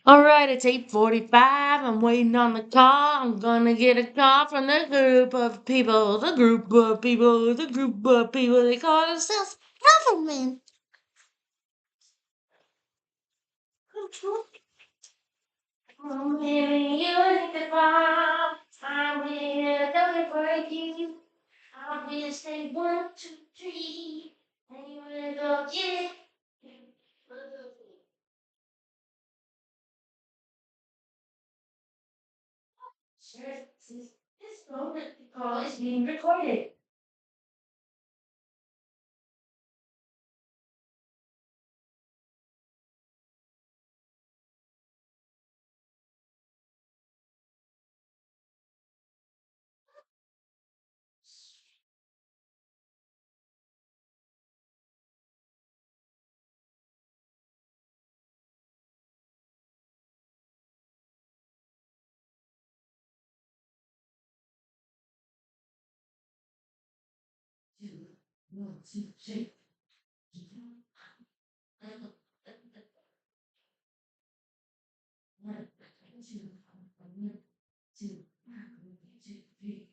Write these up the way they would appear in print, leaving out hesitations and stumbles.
Alright, it's 8:45. I'm waiting on the call. I'm gonna get a call from the group of people. The group of people. The group of people. They call themselves government. I'm giving you the farm. I'm here to for you. I'll be say 1, 2, 3. And you wanna go get it. Sure, this moment call is being recorded. Two, 1, 2, 3. One, two, 1, 2, 3.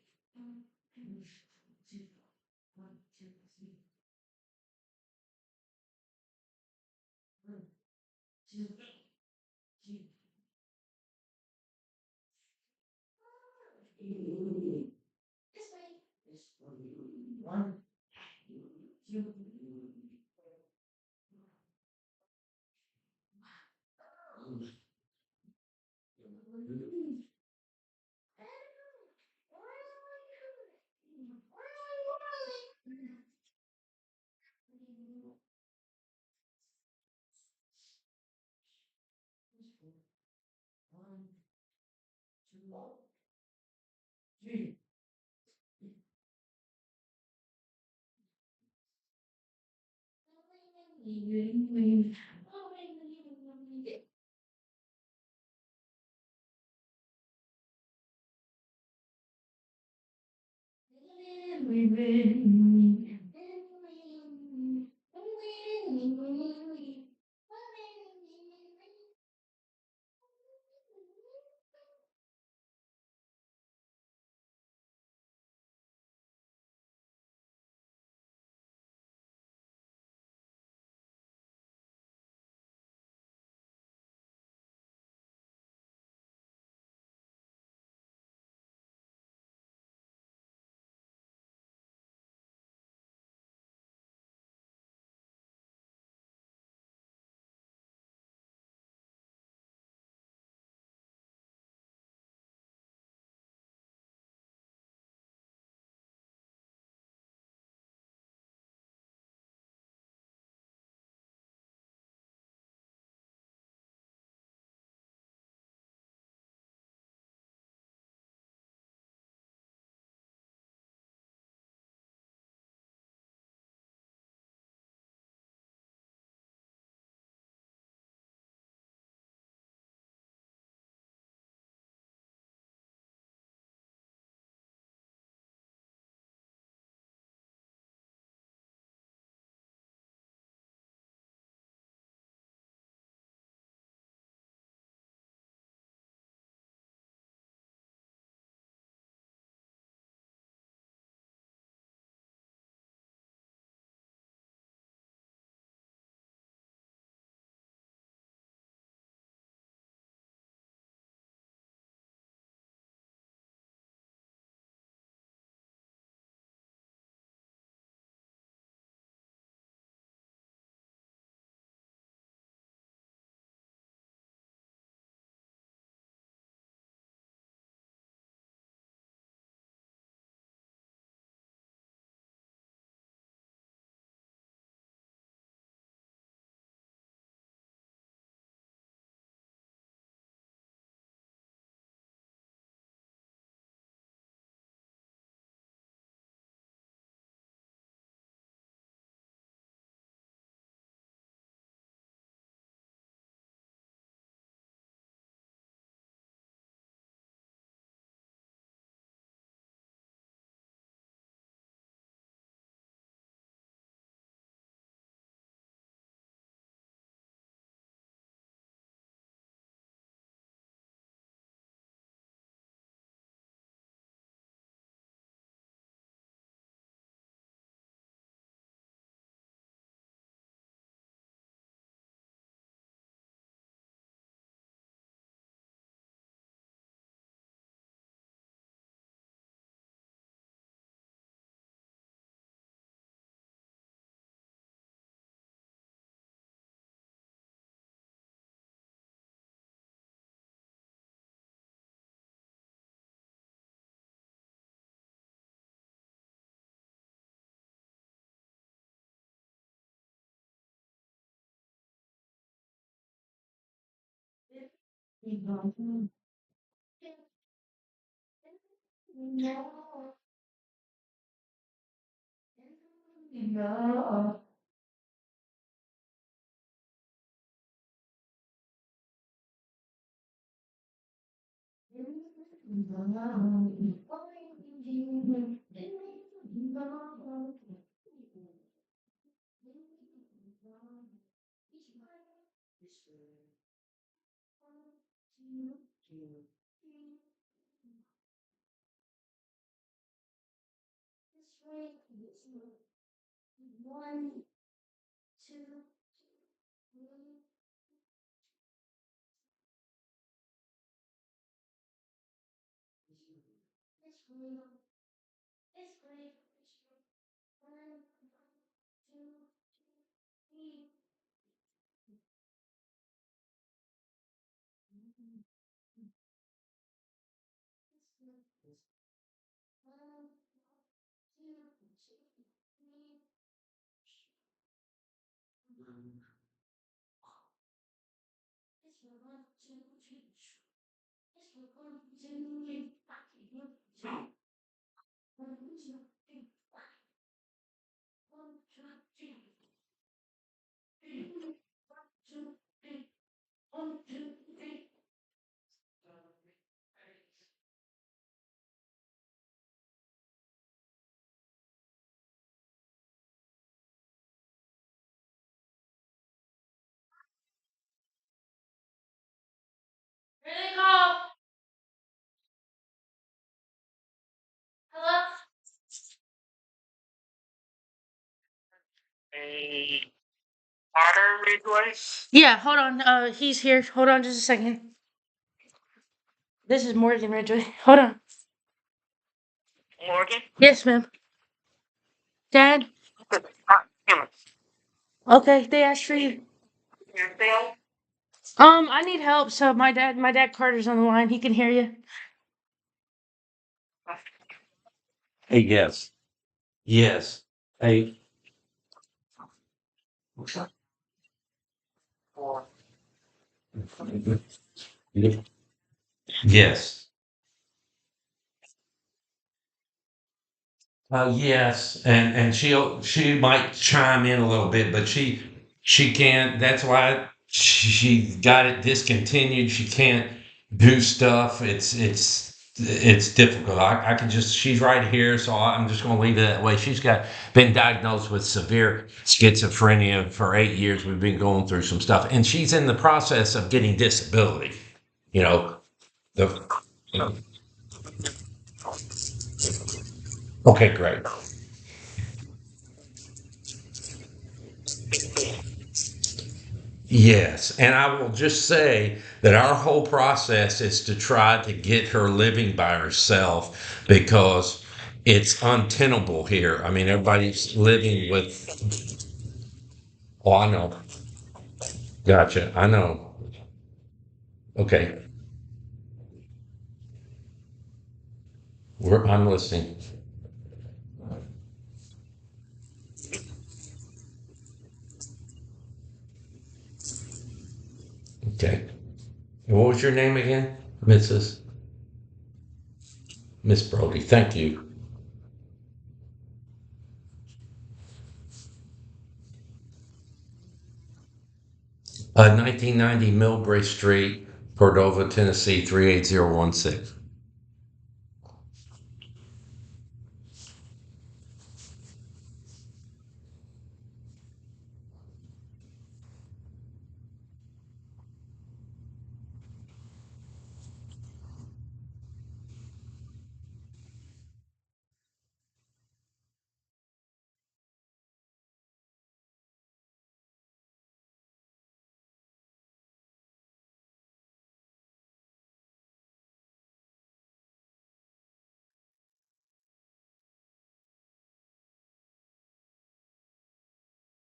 Two, 1, 2, 3. 1, 2, 3. This way. This way. 1, 2. One, 2, 3. Here they go. Hello? Yeah, hold on. He's here. Hold on just a second. This is Morgan Ridgway. Hold on. Yes, ma'am. Dad? Okay, they asked for you. I need help, so my dad Carter's on the line. He can hear you. Hey, yes, yes. Hey, yes. Yes, and she might chime in a little bit, but she can't. That's why she got it discontinued. She can't do stuff. It's difficult. I can just she's right here, so I'm just going to leave it that way. She's got been diagnosed with severe schizophrenia for 8 years. We've been going through some stuff, and she's in the process of getting disability. You know the. Okay, great. Yes, and I will just say that our whole process is to try to get her living by herself because it's untenable here. I mean, everybody's living with, oh, I know. Gotcha. I know. Okay. I'm listening. Okay. And what was your name again? Mrs. Miss Brody. Thank you. 1990 Millbrae Street, Cordova, Tennessee, 38016.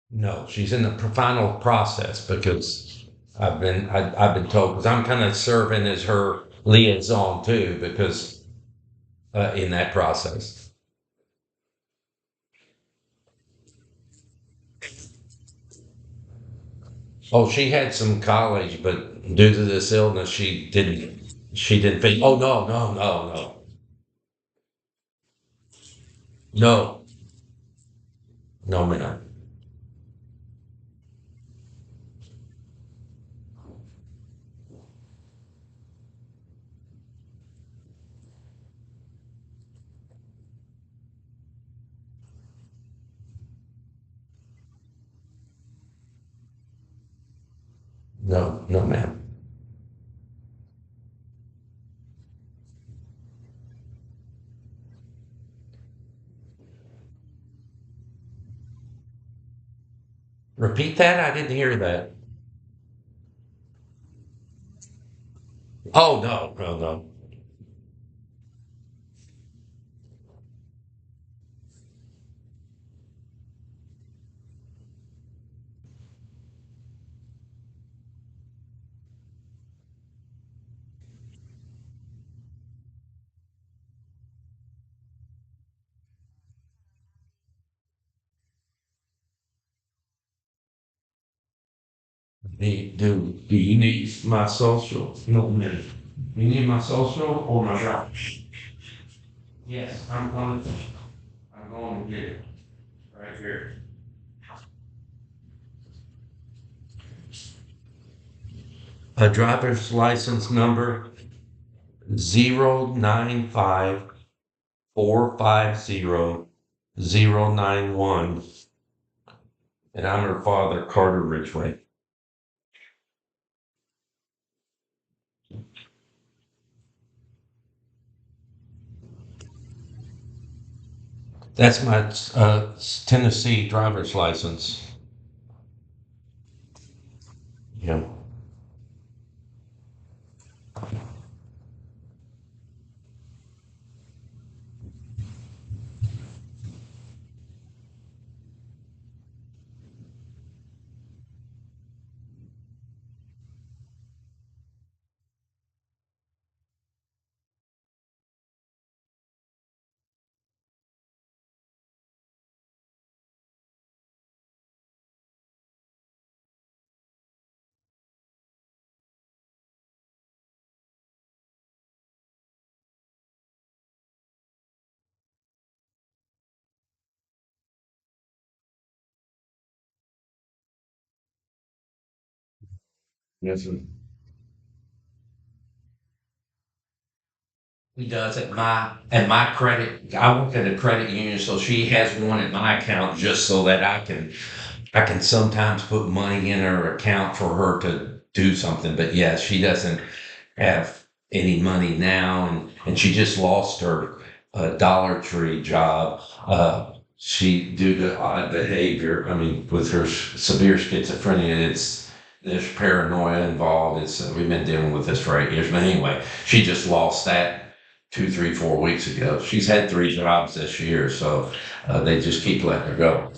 No, she's in the final process because I've been told because I'm kind of serving as her liaison too because in that process. Oh, she had some college, but due to this illness, she didn't think, oh, no, no, no, no, no, no, ma'am. No, no, ma'am. Repeat that? I didn't hear that. Oh, no, no, no. Do you need my social? No, ma'am. You need my social or my driver's? Yes, I'm going to get it right here. A driver's license number 095450091, and I'm her father, Carter Ridgway. That's my Tennessee driver's license. Yeah. Yes, sir. He does at my credit. I work at a credit union, so she has one at my account just so that I can sometimes put money in her account for her to do something. But yeah, she doesn't have any money now, and she just lost her Dollar Tree job. She due to odd behavior. I mean, with her severe schizophrenia, there's paranoia involved. We've been dealing with this for 8 years, but anyway, she just lost that 2, 3, 4 weeks ago. She's had 3 jobs this year, so they just keep letting her go.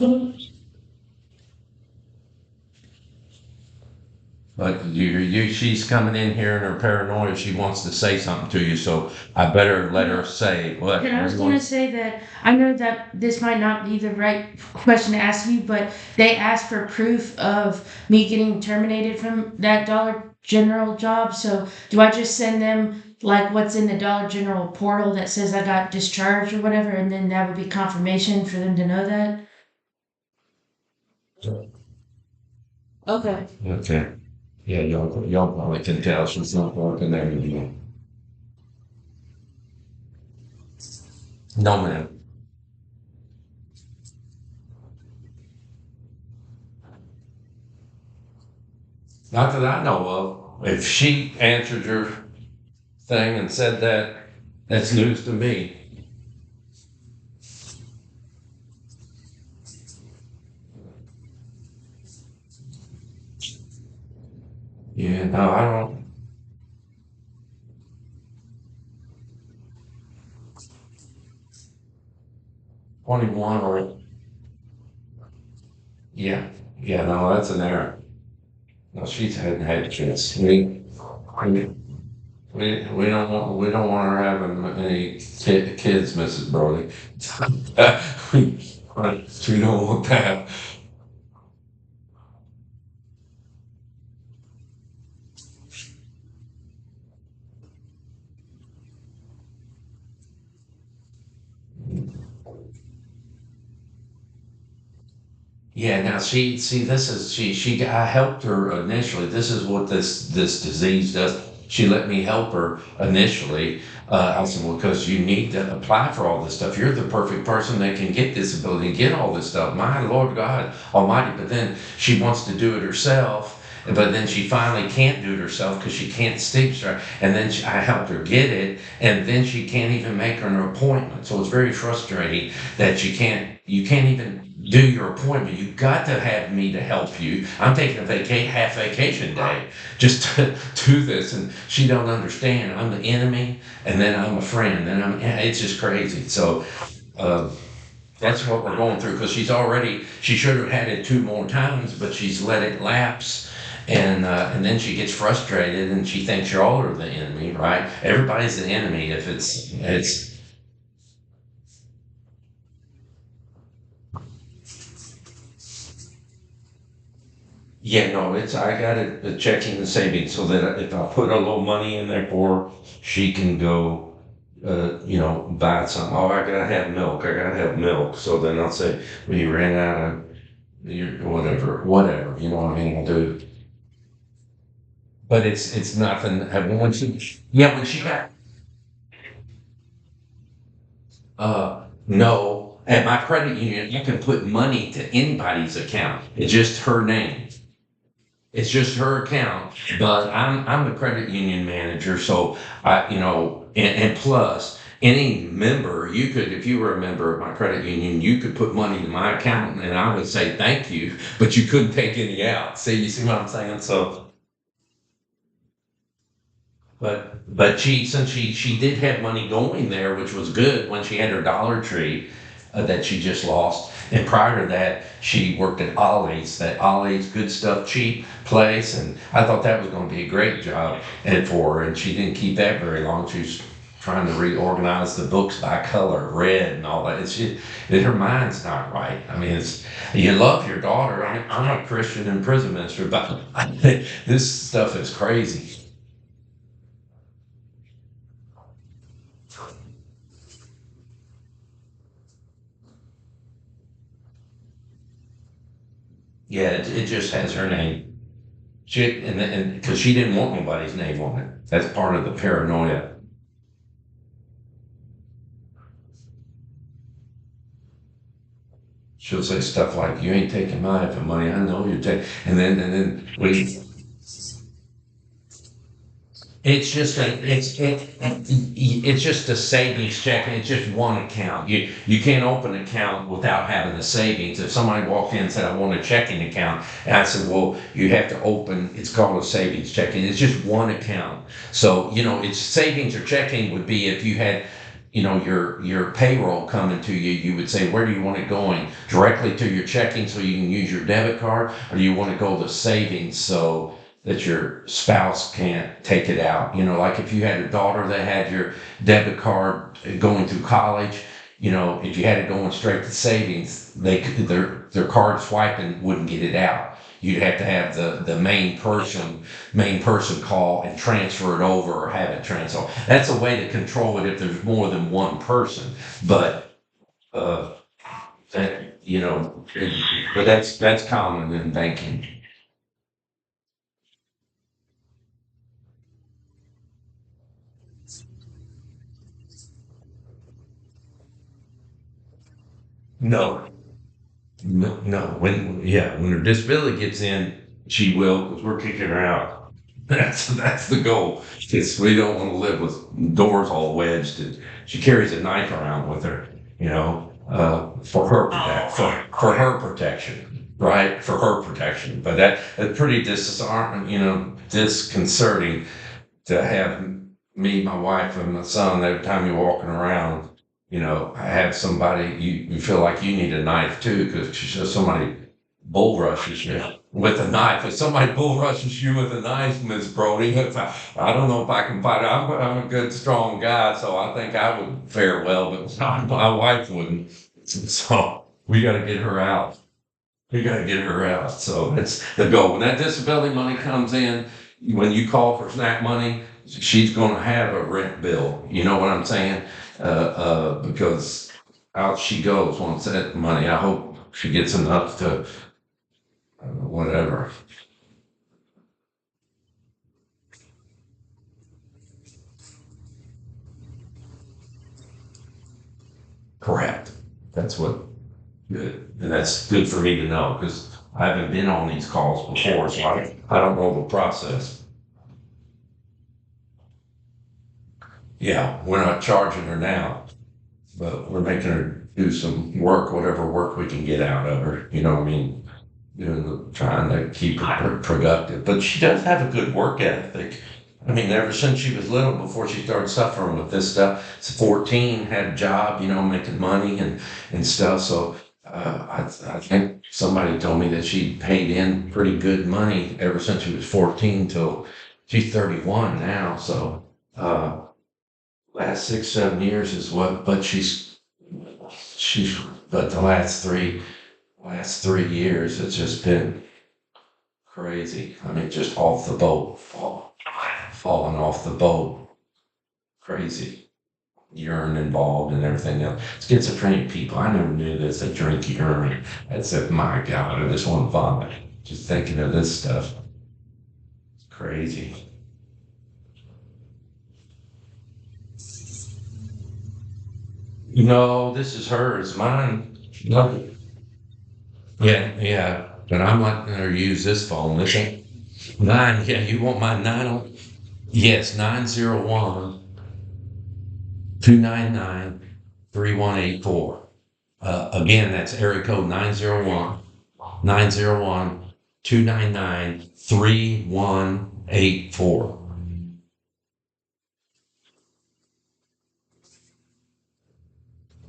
But she's coming in here in her paranoia. She wants to say something to you, so I better let her say what. And I was going to say that I know that this might not be the right question to ask you, but they asked for proof of me getting terminated from that Dollar General job. So do I just send them like what's in the Dollar General portal that says I got discharged or whatever, and then that would be confirmation for them to know that? Okay. Okay. Yeah, y'all probably can tell she's not working there anymore. No, ma'am. Not that I know of. If she answered your thing and said that, that's news to me. Yeah, no, I don't. 21 or, yeah. Yeah, no, that's an error. No, she's hadn't had kids. We, we don't want her having any kids, Mrs. Brody. We don't want that. Yeah, now this is I helped her initially. This is what this disease does. She let me help her initially. I said, well, because you need to apply for all this stuff. You're the perfect person that can get disability and get all this stuff. My Lord God Almighty. But then she wants to do it herself. But then she finally can't do it herself because she can't sleep straight. And then I helped her get it, and then she can't even make her an appointment. So it's very frustrating that you can't even do your appointment. You got to have me to help you. I'm taking a half vacation day just to do this, and she don't understand. I'm the enemy, and then I'm a friend, and it's just crazy. So uh, that's what we're going through because she should have had it two more times, but she's let it lapse. And then she gets frustrated and she thinks you're all are the enemy, right? Everybody's the enemy if it's Yeah, no, it's I got it checking and savings so that if I put a little money in there for her, she can go, buy something. Oh, I gotta have milk. I gotta have milk. So then I'll say, well, you ran out of your whatever. You know what I mean? I'll do. But it's nothing. When when she got, no, at my credit union, I can put money to anybody's account. It's just her name. It's just her account, but I'm the credit union manager, so and plus any member, you could, if you were a member of my credit union, you could put money to my account and I would say thank you, but you couldn't take any out. See, you see what I'm saying? So, but since she did have money going there, which was good when she had her Dollar Tree that she just lost. And prior to that, she worked at Ollie's, that Ollie's Good Stuff Cheap place, and I thought that was going to be a great job and for her. And she didn't keep that very long. She was trying to reorganize the books by color, red and all that. Her mind's not right. I mean, it's you love your daughter. I'm a Christian and prison minister, but this stuff is crazy. Yeah, it just has her name. And because she didn't want nobody's name on it. That's part of the paranoia. She'll say stuff like, "You ain't taking my effing money. I know you're taking." And then we. It's just a savings checking. It's just one account. You can't open an account without having a savings. If somebody walked in and said, "I want a checking account," and I said, "Well, you have to open. It's called a savings checking. It's just one account." So it's savings or checking would be if you had your payroll coming to you, you would say, where do you want it going? Directly to your checking so you can use your debit card, or do you want to go to savings so that your spouse can't take it out? Like if you had a daughter that had your debit card going through college, if you had it going straight to savings, their card swiping wouldn't get it out. You'd have to have the main person call and transfer it over or have it transferred. That's a way to control it if there's more than one person. But uh, that but that's common in banking. No, no, no. When her disability gets in, she will because we're kicking her out. That's the goal. Because we don't want to live with doors all wedged. And she carries a knife around with her, for for her protection, right? For her protection. But that's pretty disconcerting to have me, my wife, and my son every time you're walking around. I have somebody you feel like you need a knife too because somebody bull rushes you with a knife. If somebody bull rushes you with a knife, Miss Brody, I don't know if I can fight. I'm a good, strong guy, so I think I would fare well, but my wife wouldn't. So we got to get her out. We got to get her out. So that's the goal. When that disability money comes in, when you call for SNAP money, she's going to have a rent bill. You know what I'm saying? Because out she goes once that money. I hope she gets enough to whatever. Correct. That's what good, and that's good for me to know because I haven't been on these calls before, so I don't know the process. Yeah, we're not charging her now, but we're making her do some work, whatever work we can get out of her. You know what I mean? Trying to keep her productive. But she does have a good work ethic. I mean, ever since she was little, before she started suffering with this stuff, she's 14, had a job, making money and stuff. So I think somebody told me that she paid in pretty good money ever since she was 14 till she's 31 now. So last 6, 7 years is what, but she's, but the last three years, it's just been crazy. I mean, just off the boat, falling off the boat, crazy. Urine involved and everything else. Schizophrenic people, I never knew this. They drink urine. I said, my God, I just want to vomit. Just thinking of this stuff. It's crazy. No, this is hers. Mine. No. Yeah, yeah. But I'm letting her use this phone. This ain't mine. Yeah, you want my 9? Yes, 901 299 3184. Again, that's area code 901 901 299 3184.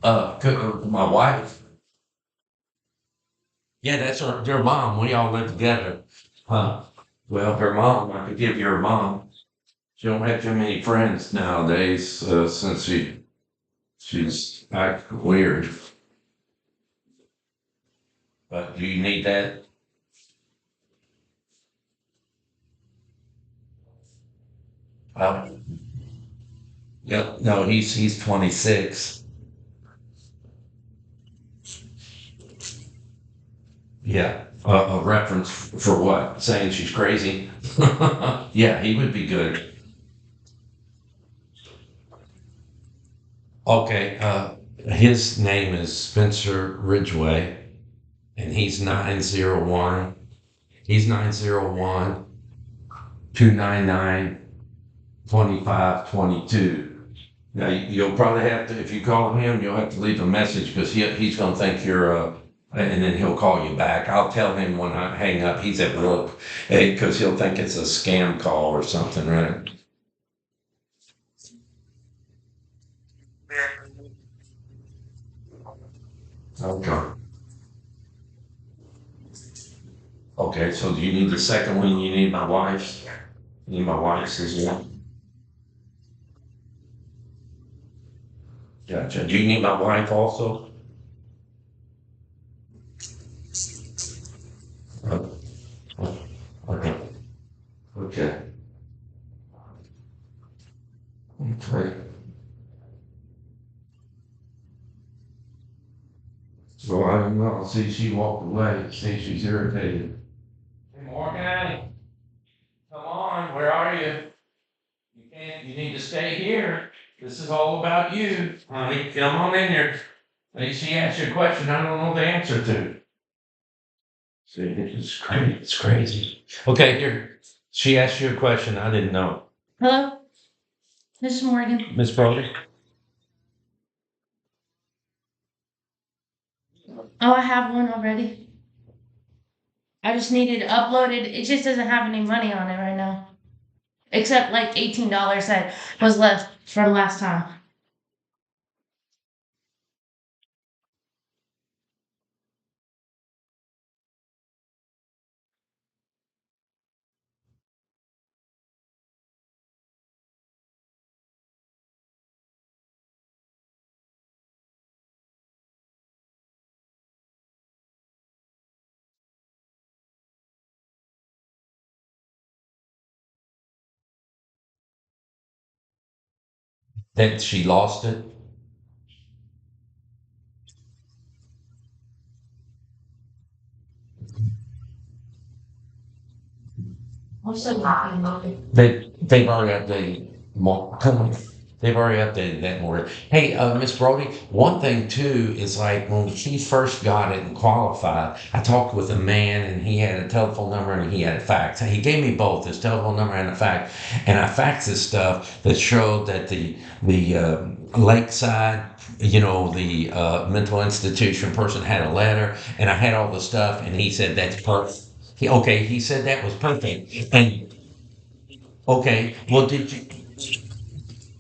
My wife, yeah, that's her mom. We all live together. Huh. Well, her mom, I could give you her mom. She don't have too many friends nowadays since she's acting weird. But do you need that? Uh, yeah, no, he's 26. Yeah. A reference for what? Saying she's crazy? Yeah, he would be good. Okay. His name is Spencer Ridgway, and he's 901 299 2522. Now you'll probably have to, if you call him, you'll have to leave a message because he's going to think you're and then he'll call you back. I'll tell him when I hang up he's at work because he'll think it's a scam call or something, right? Okay. Okay, so do you need the second one? You need my wife's? You need my wife's as well? Gotcha. Do you need my wife also? Uh, Okay. Okay. Okay. So I don't know. See, she walked away. See, she's irritated. Hey, Morgan, come on. Where are you? You can't. You need to stay here. This is all about you, honey. Come on in here. Hey, she asked you a question I don't know the answer to. See, it's crazy. It's crazy. Okay, here. She asked you a question I didn't know. Hello, this is Morgan. Miss Brody? Oh, I have one already. I just needed it uploaded. It just doesn't have any money on it right now. Except like $18 that was left from last time. That she lost it? They've already updated more. They've already updated that more. Hey, Miss Brody, one thing too is like when she first got it and qualified, I talked with a man and he had a telephone number and he had a fax. He gave me both his telephone number and a fax, and I faxed this stuff that showed that the Lakeside, the mental institution person had a letter, and I had all the stuff, and he said that's perfect. He said that was perfect, and okay, well,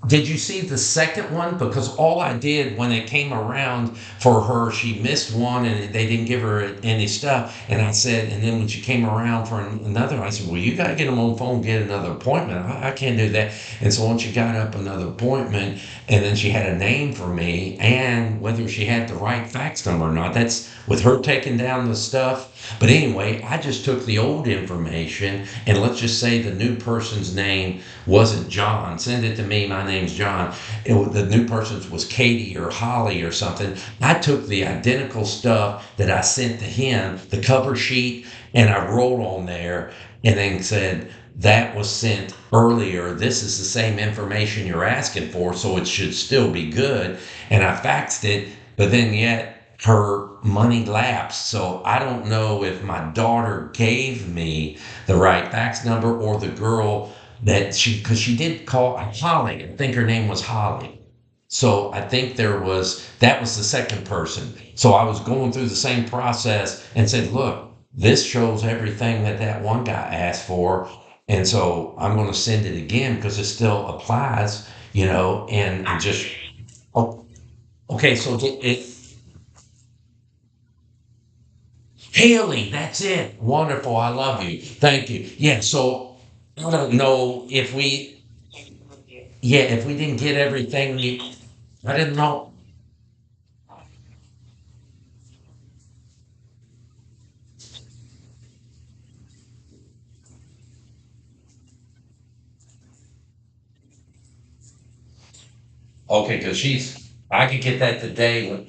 did you see the second one? Because all I did when it came around for her, she missed one and they didn't give her any stuff. And I said, and then when she came around for another, I said, well, you got to get them on the phone, get another appointment. I can't do that. And so once she got up another appointment, and then she had a name for me and whether she had the right fax number or not, that's with her taking down the stuff. But anyway, I just took the old information and let's just say the new person's name wasn't John. Send it to me. My name's John. The new person's was Katie or Holly or something. I took the identical stuff that I sent to him, the cover sheet, and I wrote on there and then said, that was sent earlier. This is the same information you're asking for, so it should still be good. And I faxed it, but then yet her money lapsed. So I don't know if my daughter gave me the right fax number or the girl because she did call Holly. I think her name was Holly. So I think that was the second person. So I was going through the same process and said, look, this shows everything that one guy asked for. And so I'm going to send it again because it still applies, and just, oh, okay. So Haley, that's it. Wonderful. I love you. Thank you. Yeah. So I don't know if we didn't get everything, I didn't know. Okay, because I could get that today.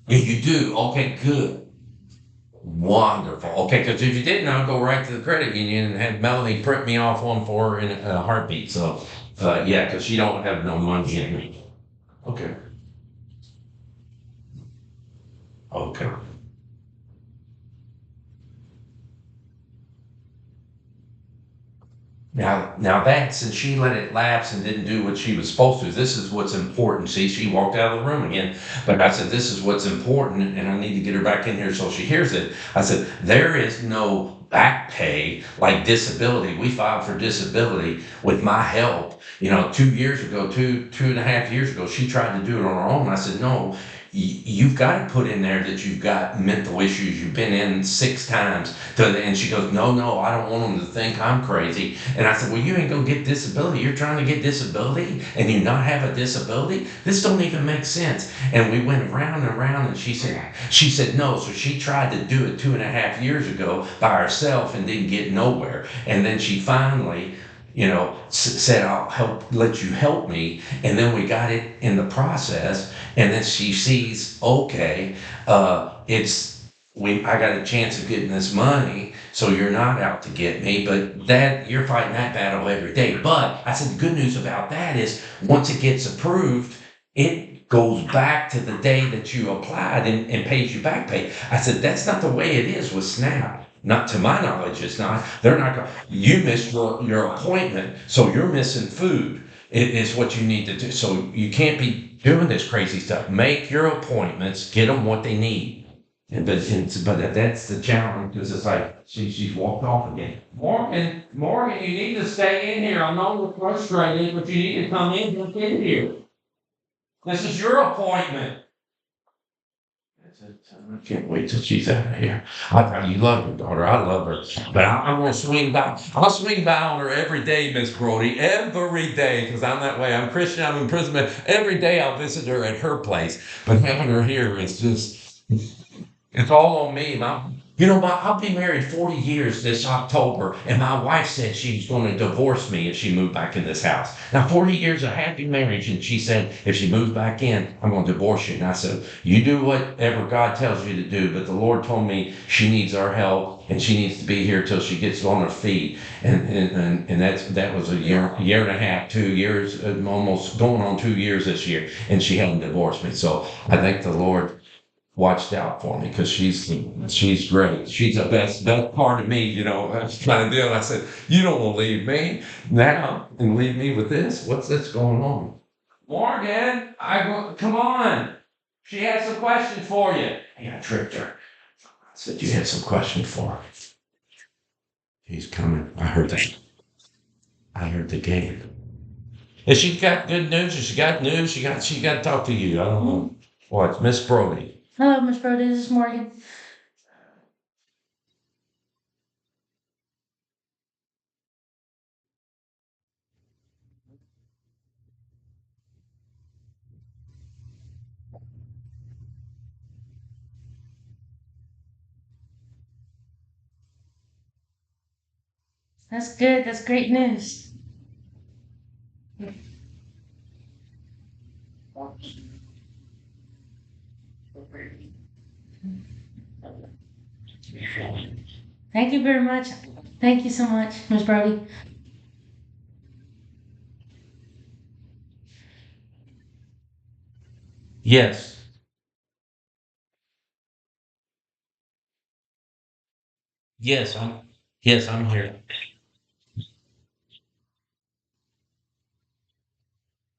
Yeah, you do. Okay, good. Wonderful. Okay, because if you didn't, I'll go right to the credit union and have Melanie print me off one for her in a heartbeat. So, yeah, because she don't have no money in me. Okay. Okay. Now that since she let it lapse and didn't do what she was supposed to, this is what's important. See, she walked out of the room again, but I said, this is what's important, and I need to get her back in here so she hears it. I said, there is no back pay like disability. We filed for disability with my help. 2 years ago, two and a half years ago, she tried to do it on her own. I said, no, you've got to put in there that you've got mental issues. You've been in 6 times. And she goes, no, I don't want them to think I'm crazy. And I said, well, you ain't gonna get disability. You're trying to get disability and you not have a disability? This don't even make sense. And we went around and around and she said no. So she tried to do it 2.5 years ago by herself and didn't get nowhere. And then she finally said, let you help me. And then we got it in the process. And then she sees, okay, I got a chance of getting this money, so you're not out to get me, but that you're fighting that battle every day. But I said the good news about that is once it gets approved, it goes back to the day that you applied and pays you back pay. I said that's not the way it is with SNAP. Not to my knowledge, it's not. They're not going. You missed your appointment, so you're missing food. It is what you need to do. So you can't be doing this crazy stuff. Make your appointments, get them what they need. But that's the challenge because it's like she's walked off again. Morgan, you need to stay in here. I know you're frustrated, but you need to come in. Get in here. This is your appointment. I can't wait till she's out of here. You love your daughter. I love her, but I'm gonna swing by. I'll swing by on her every day, Miss Brody, every day, because I'm that way. I'm Christian. I'm in prison, but every day I'll visit her at her place. But having her here is just. It's all on me, Mom. I'll be married 40 years this October, and my wife said she was going to divorce me if she moved back in this house. Now, 40 years of happy marriage, and she said, if she moves back in, I'm going to divorce you. And I said, you do whatever God tells you to do, but the Lord told me she needs our help, and she needs to be here till she gets on her feet. And that was a year and a half, 2 years, almost going on 2 years this year, and she hadn't divorced me. So I thank the Lord watched out for me because she's great. She's the best part of me. I was trying to do. I said, "You don't want to leave me now and leave me with this. What's this going on?" Morgan, come on. She has some questions for you. Hey, I tricked her. I said you had some questions for her. He's coming. I heard that. I heard the gate. And she's got good news. She got news. She got to talk to you. I don't know what, Miss Brody. Hello, Miss Brody. This is Morgan. That's good. That's great news. Thank you very much. Thank you so much, Miss Brody. Yes. Yes, I'm here.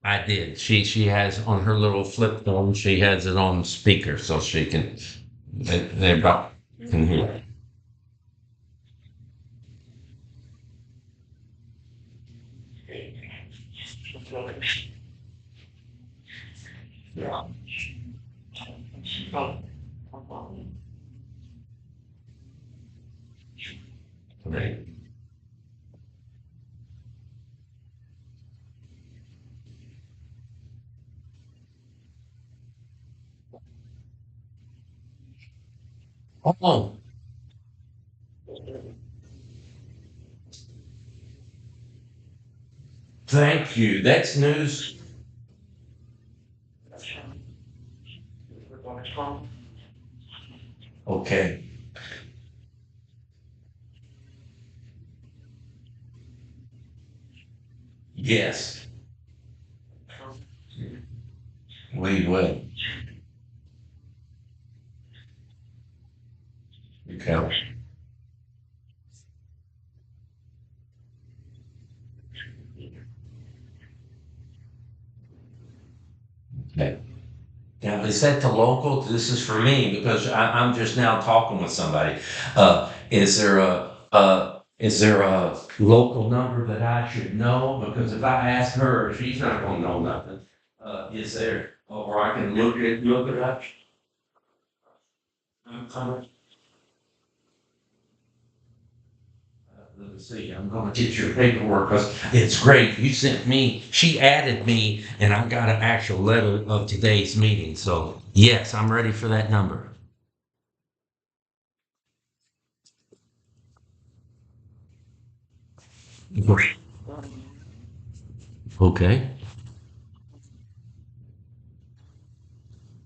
I did. She has on her little flip phone, she has it on speaker so she can they about can hear. Right. Oh, thank you. That's news. Okay. Yes. We will. Okay. Okay. Now, is that the local? This is for me because I'm just now talking with somebody. Is there a local number that I should know? Because if I ask her, she's not going to know nothing. Is there, or I can look it up? I'm let me see. I'm going to get your paperwork because it's great. You sent me. She added me, and I got an actual letter of today's meeting. So yes, I'm ready for that number. Okay.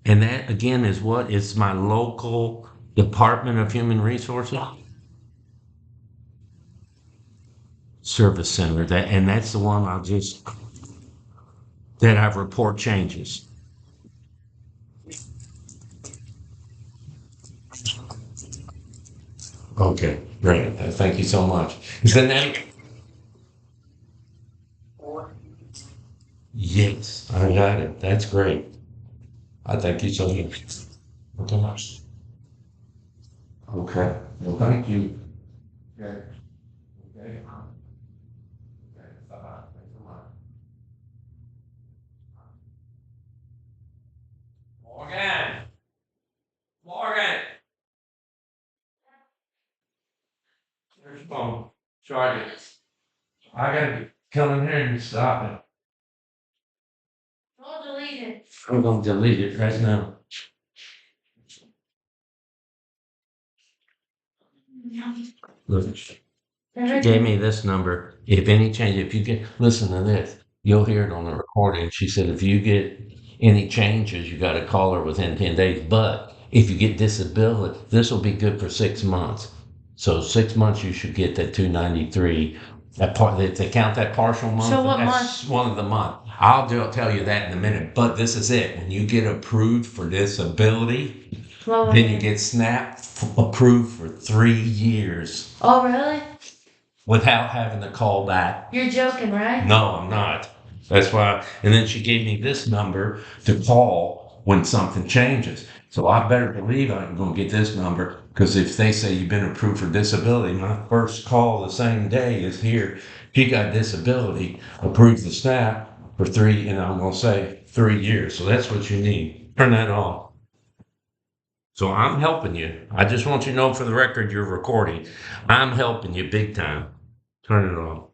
And that again is what? It's my local Department of Human Resources Service Center. That's the one that I report changes. Okay, great. Thank you so much. Is that? Yes, I got it. That's great. I thank you so much. Okay. Okay. Well, thank you. Okay. Okay. Okay. Bye-bye. Thanks a lot. Morgan. Morgan. There's your phone. Charge it. I gotta come in here and stop it. Don't delete it. I'm gonna delete it right now. Look, she gave me this number. If any change, if you get, listen to this, you'll hear it on the recording. She said, if you get any changes, you got to call her within 10 days. But if you get disability, this will be good for 6 months. So 6 months, you should get that 293. That part, if they count that partial month, So what that's month? one of the month. I'll tell you that in a minute. But this is it. When you get approved for disability, What then you month? get SNAP approved for 3 years Oh, really? without having to call back. You're joking, right? No, I'm not. That's why. And then she gave me this number to call when something changes. So I better believe I'm going to get this number because if they say you've been approved for disability, my first call the same day is here. She got disability, approved the SNAP for three, and I'm going to say 3 years. So that's what you need. Turn that on. So I'm helping you. I just want you to know for the record you're recording. I'm helping you big time. Turn it on.